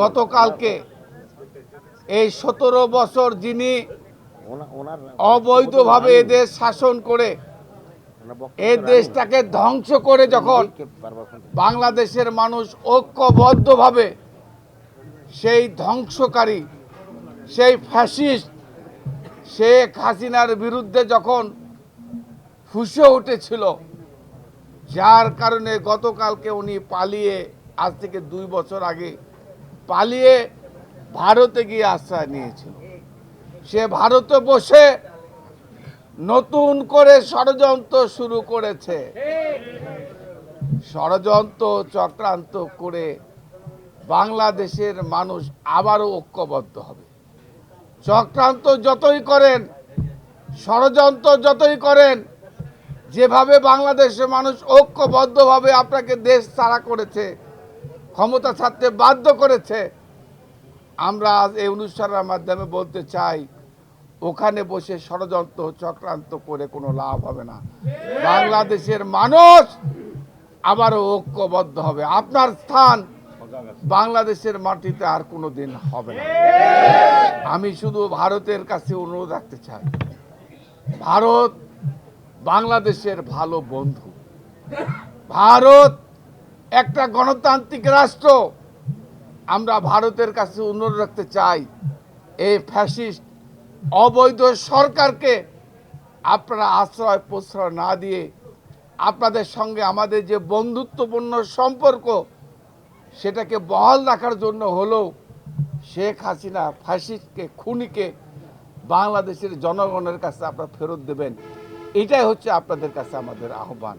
গতকালকে এই 17 বছর যিনি অবৈধভাবে এদেশ শাসন করে এই দেশটাকে ধ্বংস করে যখন বাংলাদেশের মানুষ ঐক্যবদ্ধভাবে সেই ধ্বংসকারী সেই ফ্যাসিস্ট শেখ হাসিনার বিরুদ্ধে যখন ফুঁসে উঠেছিল, যার কারণে গতকালকে উনি পালিয়ে, আজ থেকে 2 বছর আগে পালিয়ে ভারতে গিয়ে আশ্রয় নিয়েছিল। সে ভারতে বসে নতুন করে ষড়যন্ত্র শুরু করেছে। ষড়যন্ত্র চক্রান্ত করে বাংলাদেশের মানুষ আবারও ঐক্যবদ্ধ হবে। চক্রান্ত যতই করেন, ষড়যন্ত্র যতই করেন, যেভাবে বাংলাদেশের মানুষ ঐক্যবদ্ধভাবে আপনাকে দেশ ছাড়া করেছে, ক্ষমতা ছাড়তে বাধ্য করেছে, আমরা আজ এই অনুষ্ঠানের মাধ্যমে বলতে চাই, ওখানে বসে ষড়যন্ত্র চক্রান্ত করে কোনো লাভ হবে না। বাংলাদেশের মানুষ আবারও ঐক্যবদ্ধ হবে। আপনার স্থান বাংলাদেশের মাটিতে আর কোনো দিন হবে না। আমি শুধু ভারতের কাছে অনুরোধ রাখতে চাই, ভারত বাংলাদেশের ভালো বন্ধু। ভারত একটা গণতান্ত্রিক রাষ্ট্র। আমরা ভারতের কাছে অনুরোধ রাখতে চাই, এই ফ্যাসিস্ট অবৈধ সরকারকে আপনারা আশ্রয় প্রশ্রয় না দিয়ে আপনাদের সঙ্গে আমাদের যে বন্ধুত্বপূর্ণ সম্পর্ক সেটাকে বহাল রাখার জন্য হলেও শেখ হাসিনা ফ্যাসিস্টকে, খুনিকে বাংলাদেশের জনগণের কাছে আপনারা ফেরত দেবেন। এটাই হচ্ছে আপনাদের কাছে আমাদের আহ্বান।